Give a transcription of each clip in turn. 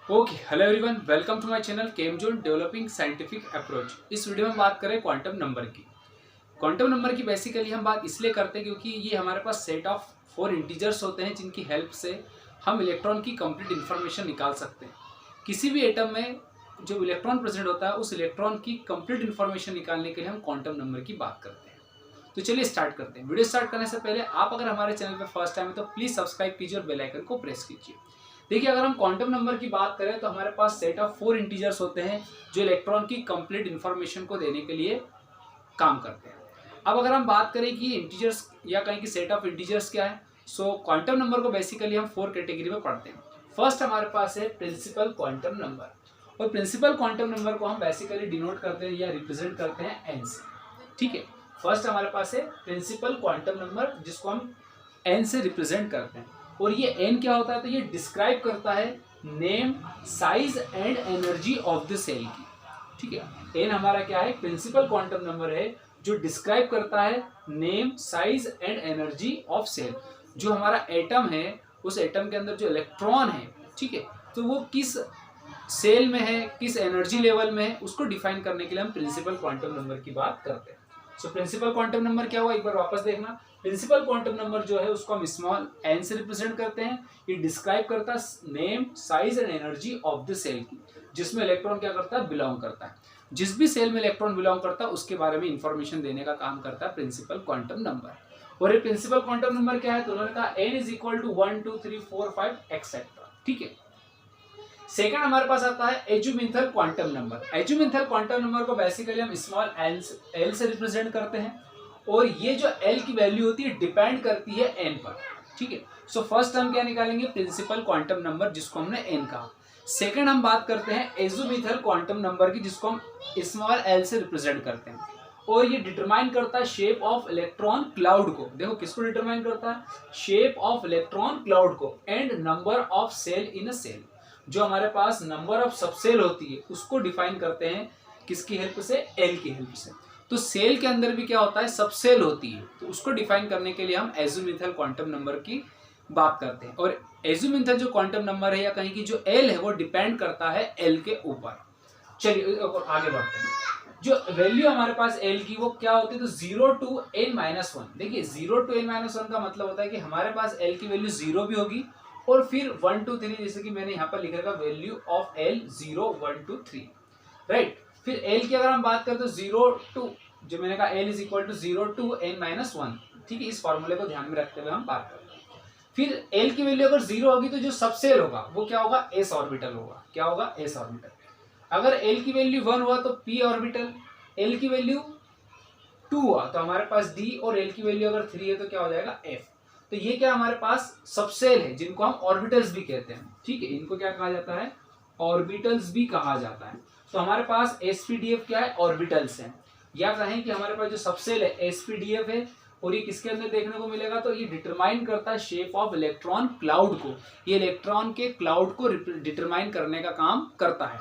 Okay, hello everyone, welcome to my channel Chemzone developing scientific approach. इस video में हम बात करें क्वांटम नंबर की। क्वांटम नंबर की बेसिकली हम बात इसलिए करते हैं क्योंकि ये हमारे पास सेट ऑफ 4 इंटीजर्स होते हैं जिनकी हेल्प से हम इलेक्ट्रॉन की कंप्लीट इन्फॉर्मेशन निकाल सकते हैं। किसी भी एटम में जो इलेक्ट्रॉन प्रेजेंट होता है उस इलेक्ट्रॉन की कंप्लीट इन्फॉर्मेशन निकालने के लिए हम क्वांटम नंबर की बात करते हैं। तो चलिए स्टार्ट करते हैं। वीडियो स्टार्ट करने से पहले आप अगर हमारे चैनल पर फर्स्ट टाइम है तो प्लीज सब्सक्राइब कीजिए और बेल आइकन को प्रेस कीजिए। देखिए, अगर हम क्वांटम नंबर की बात करें तो हमारे पास सेट ऑफ 4 इंटीजर्स होते हैं जो इलेक्ट्रॉन की कंप्लीट इन्फॉर्मेशन को देने के लिए काम करते हैं। अब अगर हम बात करें कि इंटीजर्स या कहीं की सेट ऑफ इंटीजर्स क्या है, सो क्वांटम नंबर को बेसिकली हम 4 कैटेगरी में पढ़ते हैं। फर्स्ट हमारे पास है प्रिंसिपल क्वांटम नंबर, और प्रिंसिपल क्वांटम नंबर को हम बेसिकली डिनोट करते हैं या रिप्रेजेंट करते हैं एन से। ठीक है, फर्स्ट हमारे पास है प्रिंसिपल क्वांटम नंबर जिसको हम एन से रिप्रेजेंट करते हैं। और ये एन क्या होता है, तो ये डिस्क्राइब करता है name, size and energy of the shell की। ठीक है, एन हमारा क्या है, प्रिंसिपल क्वांटम नंबर है जो डिस्क्राइब करता है name, size and energy of shell. जो हमारा एटम है उस एटम के अंदर जो इलेक्ट्रॉन है, ठीक है, तो वो किस सेल में है, किस एनर्जी लेवल में है, उसको डिफाइन करने के लिए हम प्रिंसिपल क्वांटम नंबर की बात करते हैं। सो प्रिंसिपल क्वांटम नंबर क्या हुआ, एक बार वापस देखना। प्रिंसिपल क्वांटम नंबर जो है उसको हम स्मॉल एन से रिप्रेजेंट करते हैं। ये डिस्क्राइब करता है name, size and energy of the shell की, जिसमें इलेक्ट्रॉन क्या करता है, बिलोंग करता है। जिस भी सेल में इलेक्ट्रॉन बिलोंग करता है उसके बारे में इंफॉर्मेशन देने का काम करता है प्रिंसिपल क्वांटम नंबर। और ये प्रिंसिपल क्वांटम नंबर क्या है, तो उन्होंने कहा N is equal to 1 2 3 4 5 etcetera. ठीक है, सेकंड हमारे पास आता है azimuthal quantum number. Azimuthal quantum number को बेसिकली हम स्मॉल एल से रिप्रेजेंट करते हैं, और ये जो एल की वैल्यू होती है डिपेंड करती है एन पर। ठीक है, सो फर्स्ट हम क्या निकालेंगे, प्रिंसिपल क्वांटम नंबर जिसको हमने एन कहा। सेकंड हम बात करते हैं एजुमिंथल क्वांटम नंबर की जिसको हम स्मॉल एल से रिप्रेजेंट करते हैं, और ये डिटरमाइन करता है शेप ऑफ इलेक्ट्रॉन क्लाउड को। देखो किसको डिटरमाइन करता है, शेप ऑफ इलेक्ट्रॉन क्लाउड को and number of shell in a shell. जो हमारे पास नंबर ऑफ सबसेल होती है उसको डिफाइन करते हैं किसकी हेल्प से, एल की हेल्प से। तो सेल के अंदर भी क्या होता है, सबसेल होती है, तो उसको डिफाइन करने के लिए हम एजुमिंथल क्वांटम नंबर की बात करते हैं। और एजुमिंथल जो क्वांटम नंबर है या कहीं की जो एल है वो डिपेंड करता है एल के ऊपर। चलिए आगे बढ़ते हैं। जो वैल्यू हमारे पास एल की वो क्या होती है, तो 0 टू n-1। देखिए 0 टू n-1 का मतलब होता है कि हमारे पास एल की वैल्यू 0 भी होगी, और फिर 1 2 3, जैसे कि मैंने यहाँ पर लिखा था वैल्यू ऑफ एल 0 1 2 3, राइट। फिर एल की अगर हम बात करें तो 0 टू, जो मैंने कहा L is equal to 0 to n-1। ठीक है, इस फॉर्मूले को ध्यान में रखते हुए हम बात करते हैं। फिर एल की वैल्यू अगर 0 होगी तो जो सबसेल होगा वो क्या होगा, एस ऑर्बिटल होगा। क्या होगा, एस ऑर्बिटल। अगर एल की वैल्यू 1 हुआ तो पी ऑर्बिटल, एल की वैल्यू 2 हुआ तो हमारे पास डी, और एल की वैल्यू अगर 3 है तो क्या हो जाएगा, एफ। तो ये क्या हमारे पास सबसेल है जिनको हम ऑर्बिटल्स भी कहते हैं। ठीक है, इनको क्या कहा जाता है, ऑर्बिटल्स भी कहा जाता है। तो हमारे पास एसपीडीएफ क्या है, ऑर्बिटल्स हैं, या कहें कि हमारे पास जो सबसेल है एसपीडीएफ है। और ये किसके अंदर देखने को मिलेगा, तो ये डिटरमाइन करता है शेप ऑफ इलेक्ट्रॉन क्लाउड को। ये इलेक्ट्रॉन के क्लाउड को डिटरमाइन करने का काम करता है।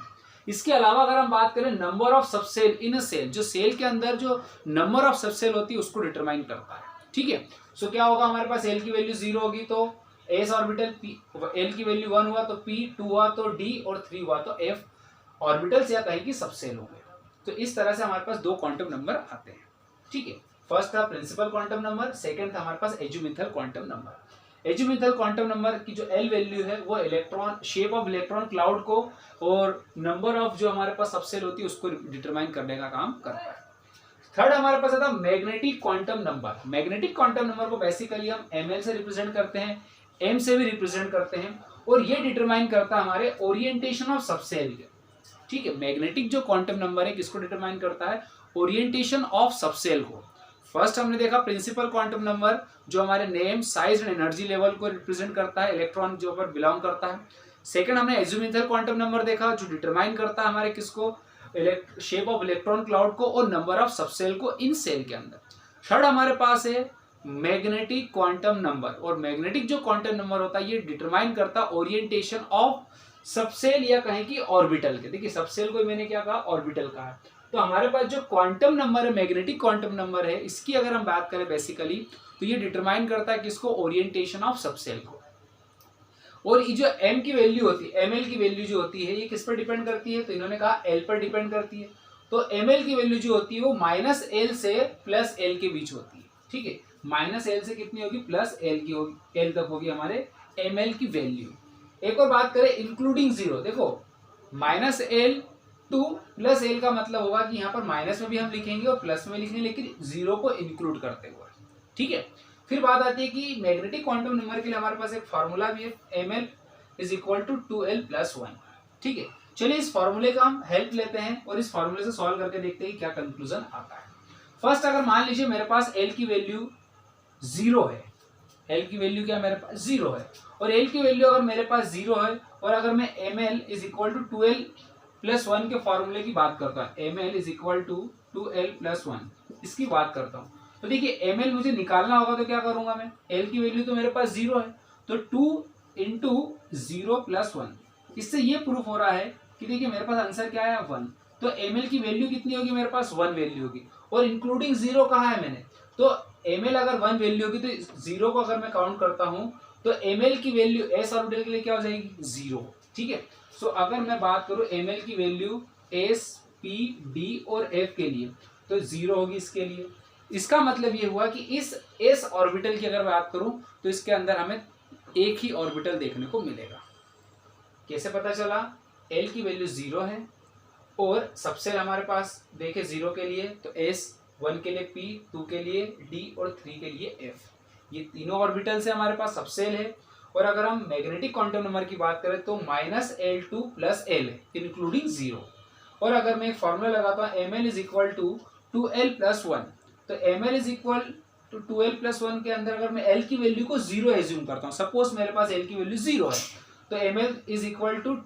इसके अलावा अगर हम बात करें number of subshell in a shell, जो सेल के अंदर जो नंबर ऑफ सबसेल होती है उसको डिटरमाइन करता है। ठीक है, सो क्या होगा, हमारे पास एल की वैल्यू 0 होगी तो एस ऑर्बिटल पी, एल की वैल्यू 1 हुआ तो पी, 2 हुआ तो डी, और 3 हुआ तो एफ ऑर्बिटल्स या कहीं की सबसेल हो गए। तो इस तरह से हमारे पास 2 क्वांटम नंबर आते हैं। ठीक है, फर्स्ट था प्रिंसिपल क्वांटम नंबर, सेकंड था हमारे पास एजुमिंथल quantum number. Azimuthal quantum number की जो एल वैल्यू है वो electron, shape of electron cloud को और नंबर ऑफ जो हमारे पास सबसेल होती है उसको डिटरमाइन करने का काम करता है। थर्ड हमारे पास आता है magnetic quantum number. Magnetic quantum number को बेसिकली हम एमएल से रिप्रेजेंट करते हैं, एम से भी रिप्रेजेंट करते हैं, और ये डिटरमाइन करता है हमारे ओरिएंटेशन ऑफ सबसेल। ठीक है, मैग्नेटिक जो क्वांटम नंबर है किसको डिटरमाइन करता है, ओरिएंटेशन ऑफ सबसेल को। फर्स्ट हमने देखा प्रिंसिपल क्वांटम नंबर जो हमारे name, size and energy level को रिप्रेजेंट करता है, इलेक्ट्रॉन जो पर बिलोंग करता है। सेकंड हमने एजुमिंथल क्वांटम नंबर देखा जो डिटरमाइन करता है हमारे किसको, शेप ऑफ इलेक्ट्रॉन क्लाउड को और नंबर ऑफ सबसेल को इन सेल के अंदर। थर्ड हमारे पास है मैग्नेटिक क्वांटम नंबर, और मैग्नेटिक जो क्वांटम नंबर होता है ये डिटरमाइन करता है ओरिएंटेशन ऑफ सबसेल या कहें कि ऑर्बिटल के। देखिए सबसेल को मैंने क्या कहा, ऑर्बिटल कहा। तो हमारे पास जो क्वांटम नंबर है, मैग्नेटिक क्वांटम नंबर है, इसकी अगर हम बात करें बेसिकली तो ये डिटरमाइन करता है किसको, ओरिएंटेशन ऑफ सबसेल को। और ये जो m की वैल्यू होती है, ml की वैल्यू जो होती है ये किस पर डिपेंड करती है, तो इन्होंने कहा l पर डिपेंड करती है। तो ml की वैल्यू जो होती है वो -l से +l के बीच होती है, ठीक है। -l से कितनी होगी, +l की होगी, l तक होगी हमारे ml की वैल्यू। एक और बात करें इंक्लूडिंग जीरो, देखो -l टू +l का मतलब होगा कि यहाँ पर माइनस में भी हम लिखेंगे और प्लस में लिखेंगे, लेकिन जीरो को इंक्लूड करते हुए, ठीक है। फिर बात आती है कि मैग्नेटिक क्वांटम नंबर के लिए हमारे पास एक फार्मूला भी है, ml = 2l+1, ठीक है। चलिए इस फार्मूले का हम हेल्प लेते हैं और इस फार्मूले से सॉल्व करके देखते हैं क्या कंक्लूजन आता है। फर्स्ट अगर मान लीजिए मेरे पास l की वैल्यू 0 है, l की वैल्यू क्या मेरे पास 0 है, और l की वैल्यू अगर मेरे पास 0 है और अगर मैं ml = 2l+1 के फार्मूले की बात करता हूँ, ml = 2l+1 इसकी बात करता हूँ, तो देखिए ml मुझे निकालना होगा तो क्या करूंगा मैं, l की वैल्यू तो मेरे पास 0 है, तो 2 × 0+1, इससे ये प्रूफ हो रहा है कि देखिए मेरे पास आंसर क्या है 1, तो ml की वैल्यू कितनी होगी, मेरे पास 1 वैल्यू होगी, और इंक्लूडिंग जीरो कहा है मैंने, तो ml अगर 1 वैल्यू होगी तो जीरो को अगर मैं काउंट करता हूँ तो ml की वैल्यू s ऑर्बिटल के लिए क्या हो जाएगी, 0, ठीक है। सो अगर मैं बात करूँ ml की वैल्यू s, p, d और f के लिए तो 0 होगी इसके लिए। इसका मतलब ये हुआ कि इस s ऑर्बिटल की अगर बात करूं तो इसके अंदर हमें एक ही ऑर्बिटल देखने को मिलेगा। कैसे पता चला, l की वैल्यू 0 है और सबसेल हमारे पास देखे 0 के लिए तो s, 1 के लिए p, 2 के लिए d और 3 के लिए f, ये तीनों ऑर्बिटल से हमारे पास सबसेल है। और अगर हम मैग्नेटिक क्वांटम नंबर की बात करें तो -l2 + l इंक्लूडिंग जीरो। और अगर मैं एक फॉर्मूला लगाता हूँ ml = 2l+1, तो ml = 2l+1 के अंदर अगर मैं l की वैल्यू को 0 एज्यूम करता हूँ, सपोज मेरे पास l की वैल्यू 0 है, तो ml =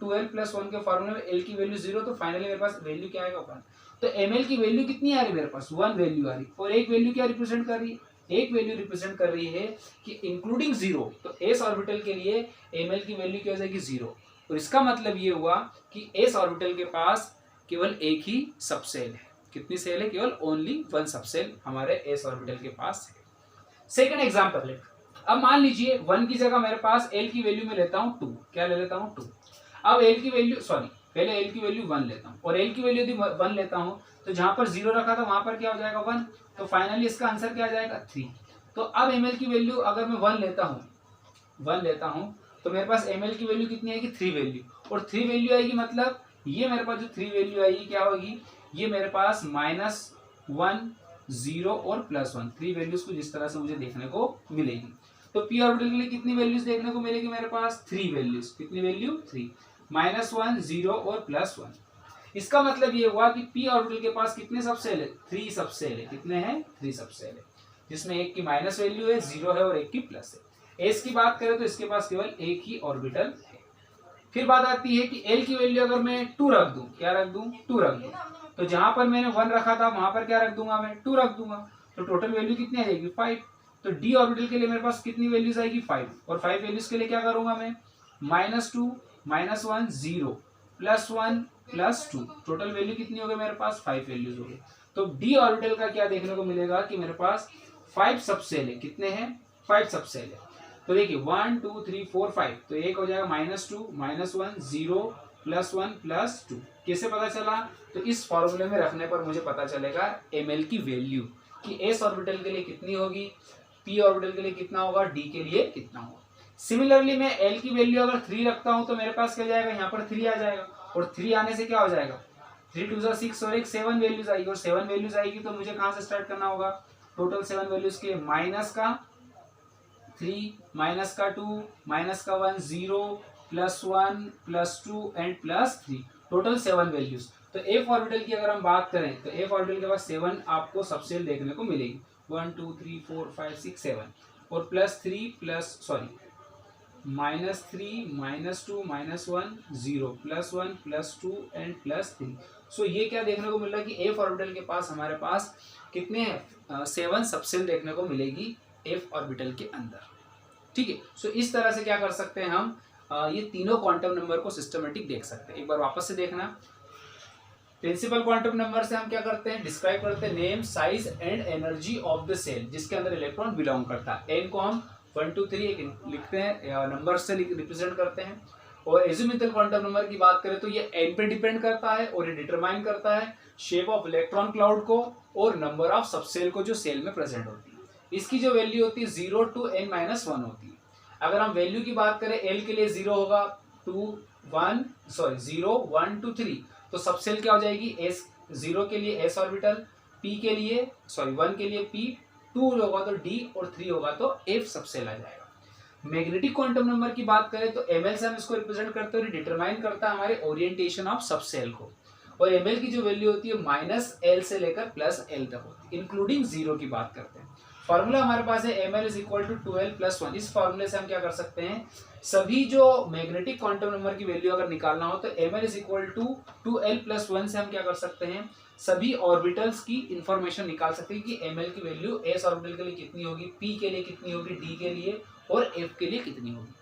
2l+1 के फॉर्मूले में l की वैल्यू 0, तो फाइनली मेरे पास वैल्यू क्या आएगा 1। तो ml की वैल्यू कितनी आ रही है मेरे पास, 1 वैल्यू आ रही, और एक वैल्यू क्या रिप्रेजेंट कर रही है, एक वैल्यू रिप्रेजेंट कर रही है कि इंक्लूडिंग जीरो, तो s ऑर्बिटल के लिए ml की वैल्यू क्या हो जाएगी 0, और इसका मतलब ये हुआ कि s ऑर्बिटल के पास केवल एक ही सबसेल है। कितनी सेल है, केवल ओनली 1 सबसेल हमारे s ऑर्बिटल के पास है। सेकंड एग्जांपल है, अब मान लीजिए 1 की जगह मेरे पास l की वैल्यू में लेता हूं 2, क्या ले लेता हूं 2। अब l की वैल्यू पहले l की वैल्यू 1 लेता हूं, और l की वैल्यू यदि 1 लेता हूं तो जहां पर 0 रखा था वहां पर क्या हो जाएगा 1, तो फाइनली इसका आंसर क्या आ जाएगा 3। तो अब ml की वैल्यू अगर मैं 1 लेता हूं तो मेरे पास ml की वैल्यू कितनी आएगी 3 वैल्यू, और 3 वैल्यू आएगी मतलब ये मेरे पास जो 3 वैल्यू आएगी क्या होगी, ये मेरे पास -1, 0 और +1, 3 वैल्यूज को जिस तरह से मुझे देखने को मिलेगी। तो p ऑर्बिटल के लिए कितनी वैल्यूज देखने को मिलेगी मेरे पास, 3 वैल्यूज, कितनी वैल्यू 3, -1, 0 और +1। इसका मतलब ये हुआ कि p ऑर्बिटल के पास कितने सबसेल है, 3 सबसेल है, कितने हैं 3 सबसेल है, जिसमें एक की माइनस वैल्यू है 0 है और एक की प्लस है। s की बात करें तो इसके पास केवल एक ही ऑर्बिटल है। फिर बात आती है कि l की वैल्यू अगर मैं 2 रख दूं, क्या रख दूं 2 रख दूं, तो जहां पर मैंने 1 रखा था वहां पर क्या रख दूंगा मैं 2 रख दूंगा, तो टोटल वैल्यू कितनी आ जाएगी 5। तो d ऑर्बिटल के लिए मेरे पास कितनी वैल्यूज आएगी 5, और 5 वैल्यूज के लिए क्या करूंगा मैं -2, -1, 0, +1, +2, टोटल वैल्यू कितनी हो गई मेरे पास 5 वैल्यूज हो गई। तो d ऑर्बिटल का क्या देखने को मिलेगा कि मेरे पास 5 सबसेल है, कितने हैं 5 सबसेल है। तो देखिए 1, 2, 3, 4, 5, तो एक हो जाएगा -2, -1, 0, +1, +2। कैसे पता चला, तो इस फॉर्मूले में रखने पर मुझे पता चलेगा ml की वैल्यू कि s ऑर्बिटल के लिए कितनी होगी, p ऑर्बिटल के लिए कितना होगा, d के लिए कितना होगा। सिमिलरली मैं l की वैल्यू अगर 3 रखता हूं तो मेरे पास क्या जाएगा, यहाँ पर 3 आ जाएगा, और 3 आने से क्या हो जाएगा 3 2 6 और एक 7 वैल्यूज आएगी, और 7 वैल्यूज आएगी तो मुझे कहां से स्टार्ट करना होगा, टोटल 7 वैल्यूज के माइनस का 3, माइनस का 2, माइनस का 1, 0, +1, +2 एंड +3, टोटल 7 वैल्यूज। तो f ऑर्बिटल की अगर हम बात करें तो f ऑर्बिटल के पास 7 आपको सबसेल देखने को मिलेगी, 1, 2, 3, 4, 5, 6, 7, और +3 -3, -2, -1, 0, +1, +2 एंड +3। सो ये क्या देखने को मिल रहा है कि f ऑर्बिटल के पास हमारे पास कितने हैं 7 सबसेल देखने को मिलेगी f ऑर्बिटल के अंदर, ठीक है। सो इस तरह से क्या कर सकते हैं हम ये तीनों क्वांटम नंबर को सिस्टमेटिक देख सकते हैं। एक बार वापस से देखना, प्रिंसिपल क्वांटम नंबर से हम क्या करते हैं, डिस्क्राइब करते हैं name, size and energy of the shell जिसके अंदर इलेक्ट्रॉन बिलोंग करता है। n को हम 1 2 3 एक लिखते हैं, नंबर से रिप्रेजेंट करते हैं। और एजिमुथल क्वांटम नंबर की बात करें तो ये n पे डिपेंड करता है और ये डिटरमाइन करता है शेप ऑफ इलेक्ट्रॉन क्लाउड को और नंबर ऑफ सबसेल को जो सेल में प्रेजेंट होती है। इसकी जो वैल्यू होती है 0 to n-1 होती है। अगर हम वैल्यू की बात करें L के लिए 0 होगा 0 1 2 3, तो सबसेल क्या हो जाएगी S, 0 के लिए S ऑर्बिटल, P के लिए 1 के लिए P, 2 होगा तो D और 3 होगा तो F सबसेल आ जाएगा। मैग्नेटिक क्वांटम नंबर की बात करें तो ml से हम इसको रिप्रेजेंट करते हैं और डिटरमाइन करता है हमारे ओरिएंटेशन ऑफ सबसेल को। और ml की जो वैल्यू होती है -L से लेकर +L तक होती है, इंक्लूडिंग 0 की बात करते हैं। फॉर्मूला हमारे पास है ml = 2l+1। इस फॉर्मूले से हम क्या कर सकते हैं, सभी जो मैग्नेटिक क्वांटम नंबर की वैल्यू अगर निकालना हो तो ml = 2l+1 से हम क्या कर सकते हैं, सभी ऑर्बिटल्स की इंफॉर्मेशन निकाल सकते हैं कि ml की वैल्यू s ऑर्बिटल के लिए कितनी होगी, p के लिए कितनी होगी, d के लिए और f के लिए कितनी होगी।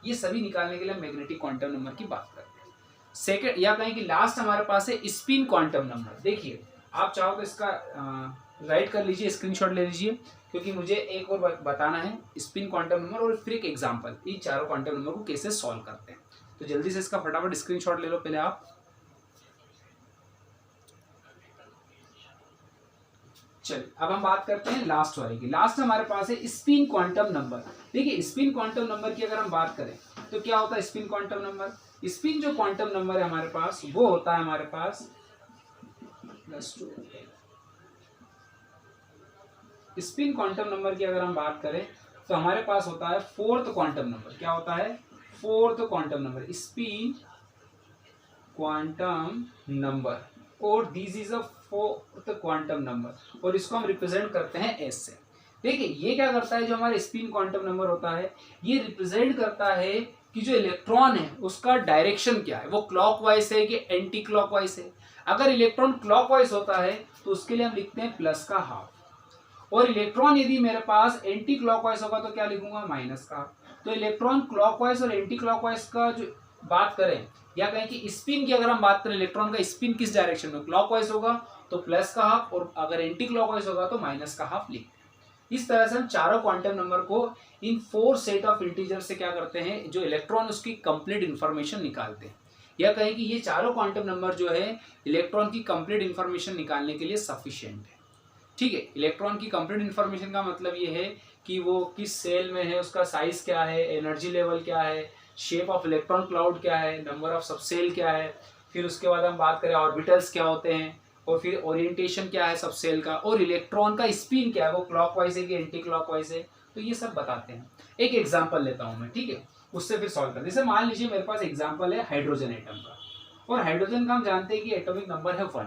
ये सभी निकालने के लिए मैग्नेटिक क्वांटम नंबर की बात करते हैं। सेकंड या कहें कि लास्ट हमारे पास है स्पिन क्वांटम नंबर। देखिए आप चाहो तो इसका राइट कर लीजिए, स्क्रीनशॉट ले लीजिए, क्योंकि मुझे एक और बताना है स्पिन क्वांटम नंबर और फिर एक एग्जांपल, इन चारों क्वांटम नंबर को कैसे सॉल्व करते हैं। तो जल्दी से इसका फटाफट स्क्रीनशॉट ले लो पहले आप। चलिए अब हम बात करते हैं लास्ट वाले की। लास्ट हमारे पास है स्पिन क्वांटम नंबर। देखिए स्पिन क्वांटम नंबर की अगर हम बात करें तो क्या होता है स्पिन क्वांटम नंबर। स्पिन जो क्वांटम नंबर है हमारे पास वो होता है हमारे पास स्पिन क्वांटम नंबर की अगर हम बात करें तो हमारे पास होता है फोर्थ क्वांटम नंबर। क्या होता है, fourth quantum number, spin quantum number, और this is a fourth quantum number, और इसको हम रिप्रेजेंट करते हैं एस से। देखिए ये क्या करता है, जो हमारे स्पिन क्वांटम नंबर होता है ये रिप्रेजेंट करता है कि जो इलेक्ट्रॉन है उसका डायरेक्शन क्या है, वो क्लॉकवाइज है कि एंटी क्लॉकवाइज है। अगर इलेक्ट्रॉन क्लॉकवाइज होता है तो उसके लिए हम लिखते हैं प्लस का हाफ, और इलेक्ट्रॉन यदि मेरे पास एंटी क्लॉकवाइज होगा तो क्या लिखूंगा, माइनस का। तो इलेक्ट्रॉन क्लॉकवाइज और एंटी क्लॉकवाइज का जो बात करें या कहें कि स्पिन की अगर हम बात करें, इलेक्ट्रॉन का स्पिन किस डायरेक्शन में, क्लॉकवाइज होगा तो प्लस का हाफ, और अगर एंटी क्लॉकवाइज होगा तो माइनस का हाफ लिखते हैं। इस तरह से हम चारों क्वांटम नंबर को इन 4 सेट ऑफ इंटीजर से क्या करते हैं, जो इलेक्ट्रॉन उसकी कंप्लीट इंफॉर्मेशन निकालते हैं। या कहें कि ये चारों क्वांटम नंबर जो है इलेक्ट्रॉन की कंप्लीट इंफॉर्मेशन निकालने के लिए सफिशिएंट है। ठीक है, इलेक्ट्रॉन की कंप्लीट इंफॉर्मेशन का मतलब ये है कि वो किस सेल में है, उसका साइज क्या है, एनर्जी लेवल क्या है, शेप ऑफ इलेक्ट्रॉन क्लाउड क्या है, नंबर ऑफ सबसेल क्या है, फिर उसके बाद हम बात करें ऑर्बिटल्स क्या होते हैं, और फिर ओरिएंटेशन क्या है सबसेल का, और इलेक्ट्रॉन का स्पिन क्या है, वो क्लॉकवाइज है कि एंटी क्लॉकवाइज है, तो ये सब बताते हैं। एक एग्जांपल लेता हूं मैं, ठीक है, उससे फिर सॉल्व कर। जैसे मान लीजिए मेरे पास एग्जांपल है हाइड्रोजन एटम का, और हाइड्रोजन का हम जानते हैं कि एटॉमिक नंबर है 1,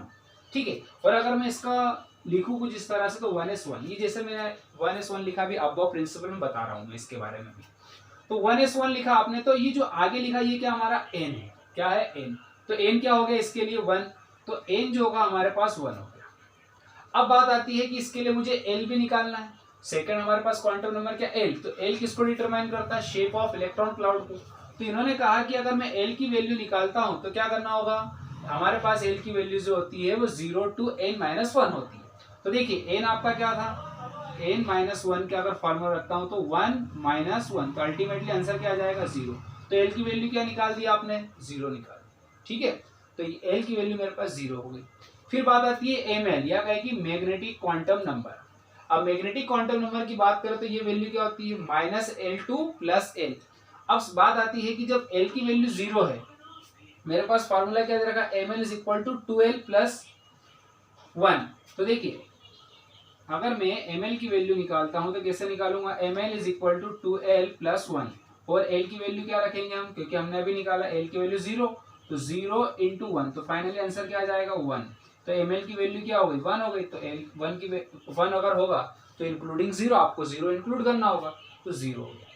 ठीक है। और अगर मैं इसका लिखूं कुछ इस तरह से तो 1s1, ये जैसे मैंने 1s1 लिखा भी अब प्रिंसिपल में बता रहा हूं मैं इसके बारे में भी। तो 1s1 लिखा आपने, तो ये जो आगे लिखा ये क्या हमारा n है, क्या है n, तो n क्या हो गया इसके लिए 1, तो n जो होगा हमारे पास 1 हो गया। अब बात आती है कि इसके लिए मुझे l भी निकालना है। सेकंड हमारे पास क्वांटम नंबर क्या l, तो l किसको डिटरमाइन करता है, शेप ऑफ इलेक्ट्रॉन क्लाउड को। तो इन्होंने कहा कि अगर मैं l की वैल्यू निकालता हूं तो क्या करना होगा, हमारे पास l की वैल्यू जो होती है वो 0 to n-1 होती है। तो देखिए n आपका क्या था, n-1 का अगर फॉर्मूला रखता हूं तो 1 - 1, तो अल्टीमेटली आंसर क्या आ जाएगा 0। तो l की वैल्यू क्या निकाल दी आपने, 0 निकाल दी, ठीक है। तो l की वैल्यू मेरे पास 0 हो गई। फिर बात आती है ml, या कहे कि मैग्नेटिक क्वांटम नंबर। अब मैग्नेटिक क्वांटम नंबर की बात करें तो ये वैल्यू क्या होती है, -L2 + L। अब बात आती है कि जब l की वैल्यू 0 है, मेरे पास फॉर्मूला क्या दे रखा, ml = 2l+1। तो देखिए अगर मैं ml की वैल्यू निकालता हूं तो कैसे निकालूंगा, ml = 2l+1, और l की वैल्यू क्या रखेंगे हम, क्योंकि हमने अभी निकाला l की वैल्यू 0, तो 0 × 1, तो फाइनली आंसर क्या आ जाएगा 1। तो ml की वैल्यू क्या हो गई, 1 हो गई। तो l 1 अगर होगा तो इंक्लूडिंग 0 आपको 0 इंक्लूड करना होगा, तो 0 हो गया।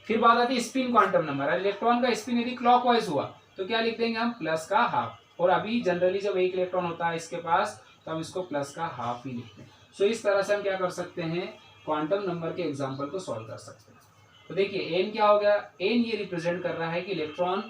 फिर बात आती है स्पिन क्वांटम नंबर। इलेक्ट्रॉन का स्पिन यदि क्लॉकवाइज हुआ तो क्या लिख देंगे हम, प्लस का हाफ, और अभी जनरली जब एक इलेक्ट्रॉन होता है इसके पास तो हम इसको प्लस का हाफ ही लिखते हैं। सो इस तरह से हम क्या कर सकते हैं, क्वांटम नंबर के एग्जाम्पल को सॉल्व कर सकते हैं। तो देखिए n क्या हो गया, n ये रिप्रेजेंट कर रहा है कि इलेक्ट्रॉन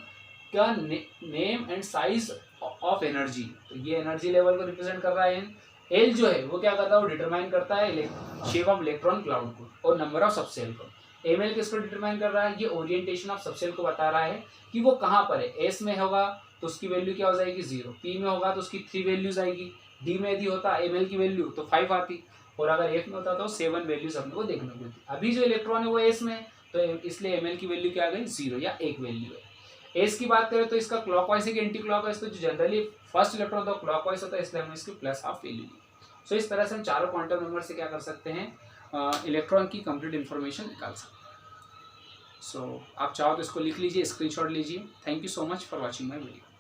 का name and size of energy, तो ये एनर्जी लेवल को रिप्रेजेंट कर रहा है n। l जो है वो क्या करता है, वो डिटरमाइन करता है शेप ऑफ इलेक्ट्रॉन क्लाउड को और नंबर ऑफ सबसेल को। एम एल किसको डिटरमाइन कर रहा है, ये ओरिएंटेशन ऑफ सबसेल को बता रहा है कि वो कहाँ पर है। एस में होगा तो उसकी वैल्यू क्या हो जाएगी 0, पी में होगा तो उसकी 3 वैल्यूज आएगी, डी में यदि होता एम एल की वैल्यू तो 5 आती, और अगर एफ में होता तो 7 वैल्यूज अपने को देखने को मिलती। अभी जो इलेक्ट्रॉन है वो एस में है तो इसलिए एम एल की वैल्यू क्या आ गई 0 या 1 वैल्यू है। एस की बात करें तो इसका क्लॉकवाइज है कि एंटी क्लॉकवाइज, तो जो जनरली फर्स्ट इलेक्ट्रॉन तो क्लॉकवाइज होता है इसलिए हमने इसकी प्लस हाफ वैल्यू दी। सो इस तरह से हम चारों क्वांटम नंबर से क्या कर सकते हैं, इलेक्ट्रॉन की कंप्लीट इन्फॉर्मेशन निकाल सकते हैं। सो आप चाहो तो इसको लिख लीजिए, स्क्रीनशॉट लीजिए। Thank you so much for watching my video.